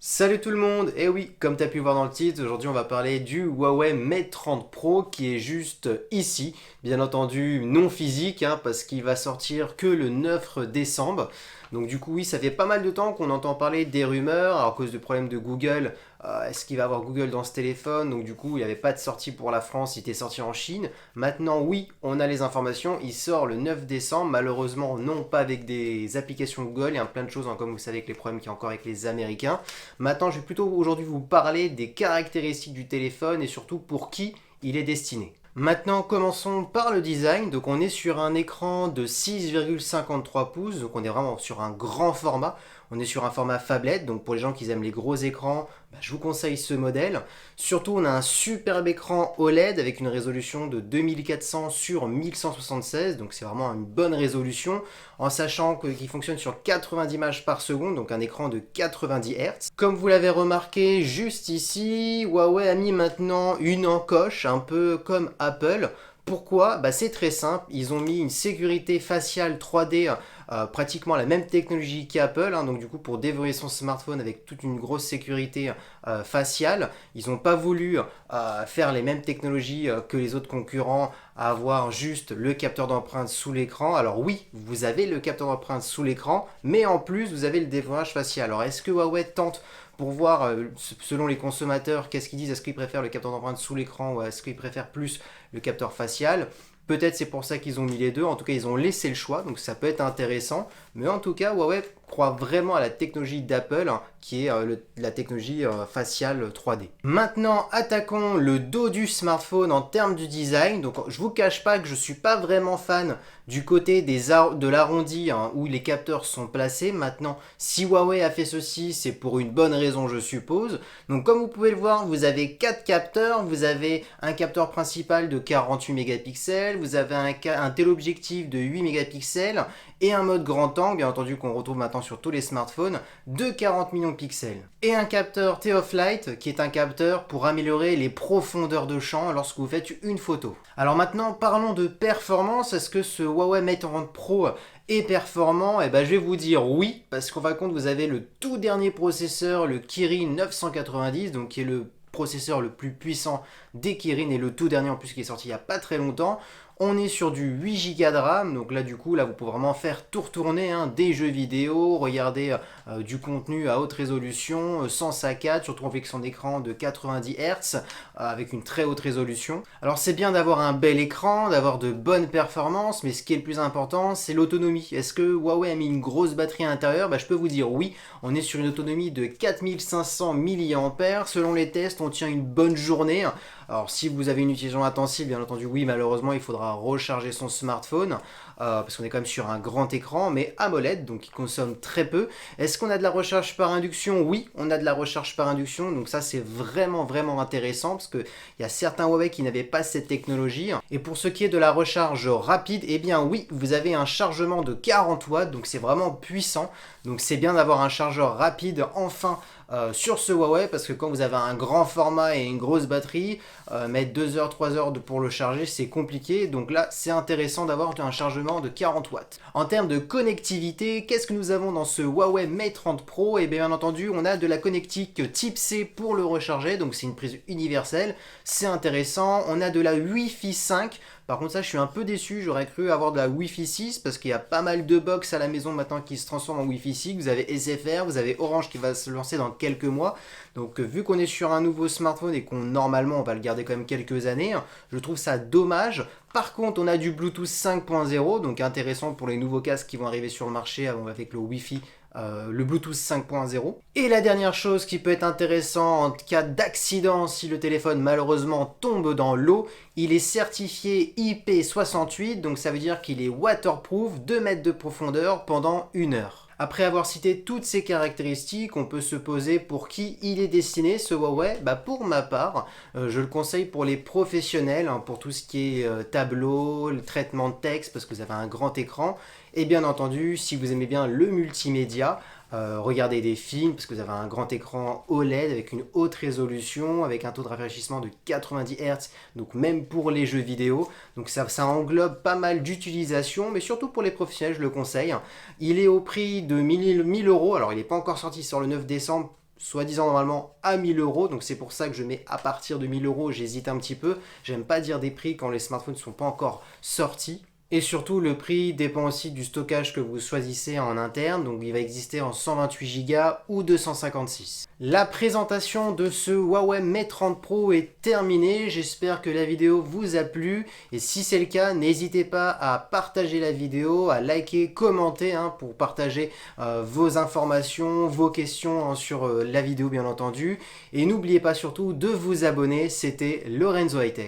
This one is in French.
Salut tout le monde. Et oui, comme tu as pu le voir dans le titre, aujourd'hui on va parler du Huawei Mate 30 Pro qui est juste ici. Bien entendu non physique, parce qu'il va sortir que le 9 décembre. Donc du coup oui, ça fait pas mal de temps qu'on entend parler des rumeurs à cause du problème de Google. Est-ce qu'il va avoir Google dans ce téléphone? Donc du coup il n'y avait pas de sortie pour la France, il était sorti en Chine. Maintenant oui, on a les informations, il sort le 9 décembre. Malheureusement non, pas avec des applications Google, il y a plein de choses, comme vous savez, avec les problèmes qu'il y a encore avec les Américains. Maintenant, je vais plutôt aujourd'hui vous parler des caractéristiques du téléphone et surtout pour qui il est destiné. Maintenant, commençons par le design. Donc, on est sur un écran de 6,53 pouces. Donc, on est vraiment sur un grand format. On est sur un format phablette. Donc, pour les gens qui aiment les gros écrans, je vous conseille ce modèle. Surtout, on a un superbe écran OLED avec une résolution de 2400 sur 1176. Donc, c'est vraiment une bonne résolution. En sachant qu'il fonctionne sur 90 images par seconde. Donc, un écran de 90 Hz. Comme vous l'avez remarqué juste ici, Huawei a mis maintenant une encoche, un peu comme Apple. Pourquoi? C'est très simple, ils ont mis une sécurité faciale 3D, pratiquement la même technologie qu'Apple, donc du coup pour déverrouiller son smartphone avec toute une grosse sécurité faciale, ils n'ont pas voulu faire les mêmes technologies que les autres concurrents, à avoir juste le capteur d'empreinte sous l'écran. Alors oui, vous avez le capteur d'empreinte sous l'écran, mais en plus vous avez le déverrouillage facial. Alors est-ce que Huawei tente pour voir, selon les consommateurs, qu'est-ce qu'ils disent? Est-ce qu'ils préfèrent le capteur d'empreinte sous l'écran ou est-ce qu'ils préfèrent plus le capteur facial? Peut-être c'est pour ça qu'ils ont mis les deux. En tout cas, ils ont laissé le choix, donc ça peut être intéressant. Mais en tout cas, Huawei croit vraiment à la technologie d'Apple, qui est la technologie faciale 3D. Maintenant, attaquons le dos du smartphone en termes du design. Donc, je vous cache pas que je suis pas vraiment fan du côté de l'arrondi, où les capteurs sont placés. Maintenant, si Huawei a fait ceci, c'est pour une bonne raison, je suppose. Donc, comme vous pouvez le voir, vous avez 4 capteurs. Vous avez un capteur principal de 48 mégapixels. Vous avez un téléobjectif de 8 mégapixels et un mode grand angle, bien entendu, qu'on retrouve maintenant sur tous les smartphones, de 40 millions de pixels. Et un capteur T-Off-Light, qui est un capteur pour améliorer les profondeurs de champ lorsque vous faites une photo. Alors maintenant, parlons de performance. Est-ce que ce Huawei Mate 30 Pro est performant? Je vais vous dire oui, parce qu'en fin de compte, vous avez le tout dernier processeur, le Kirin 990, donc qui est le processeur le plus puissant des Kirin et le tout dernier en plus qui est sorti il n'y a pas très longtemps. On est sur du 8 Go de RAM, donc là du coup là vous pouvez vraiment faire tout retourner, des jeux vidéo, regarder du contenu à haute résolution, sans saccade, surtout avec son écran de 90 Hz, avec une très haute résolution. Alors c'est bien d'avoir un bel écran, d'avoir de bonnes performances, mais ce qui est le plus important c'est l'autonomie. Est-ce que Huawei a mis une grosse batterie à l'intérieur? Je peux vous dire oui, on est sur une autonomie de 4500 mAh, selon les tests on tient une bonne journée. Alors si vous avez une utilisation intensive, bien entendu oui, malheureusement il faudra recharger son smartphone, parce qu'on est quand même sur un grand écran, mais AMOLED, donc il consomme très peu. Est-ce qu'on a de la recharge par induction? Oui, on a de la recharge par induction, donc ça c'est vraiment vraiment intéressant, parce qu'il y a certains Huawei qui n'avaient pas cette technologie. Et pour ce qui est de la recharge rapide, eh bien oui, vous avez un chargement de 40 watts, donc c'est vraiment puissant, donc c'est bien d'avoir un chargeur rapide enfin sur ce Huawei, parce que quand vous avez un grand format et une grosse batterie, mettre 2 heures, 3 heures pour le charger, c'est compliqué. Donc là, c'est intéressant d'avoir un chargement de 40 watts. En termes de connectivité, qu'est-ce que nous avons dans ce Huawei Mate 30 Pro? Et bien entendu, on a de la connectique Type C pour le recharger, donc c'est une prise universelle. C'est intéressant. On a de la Wi-Fi 5. Par contre ça je suis un peu déçu, j'aurais cru avoir de la Wi-Fi 6 parce qu'il y a pas mal de box à la maison maintenant qui se transforment en Wi-Fi 6. Vous avez SFR, vous avez Orange qui va se lancer dans quelques mois. Donc vu qu'on est sur un nouveau smartphone et qu'on normalement on va le garder quand même quelques années, je trouve ça dommage. Par contre on a du Bluetooth 5.0, donc intéressant pour les nouveaux casques qui vont arriver sur le marché avec le Wi-Fi. Le Bluetooth 5.0. Et la dernière chose qui peut être intéressant en cas d'accident, si le téléphone malheureusement tombe dans l'eau, il est certifié IP68, donc ça veut dire qu'il est waterproof, 2 mètres de profondeur pendant 1 heure. Après avoir cité toutes ces caractéristiques, on peut se poser pour qui il est destiné ce Huawei. Pour ma part, je le conseille pour les professionnels, pour tout ce qui est tableau, le traitement de texte, parce que vous avez un grand écran. Et bien entendu, si vous aimez bien le multimédia, regardez des films, parce que vous avez un grand écran OLED avec une haute résolution, avec un taux de rafraîchissement de 90 Hz, donc même pour les jeux vidéo. Donc ça englobe pas mal d'utilisations, mais surtout pour les professionnels, je le conseille. Il est au prix de 1000 euros, alors il n'est pas encore sorti sur le 9 décembre, soi-disant normalement à 1000 euros, donc c'est pour ça que je mets à partir de 1000 euros, j'hésite un petit peu, j'aime pas dire des prix quand les smartphones ne sont pas encore sortis. Et surtout, le prix dépend aussi du stockage que vous choisissez en interne, donc il va exister en 128 Go ou 256. La présentation de ce Huawei Mate 30 Pro est terminée, j'espère que la vidéo vous a plu, et si c'est le cas, n'hésitez pas à partager la vidéo, à liker, commenter pour partager vos informations, vos questions sur la vidéo bien entendu, et n'oubliez pas surtout de vous abonner, c'était Lorenzo Hightech.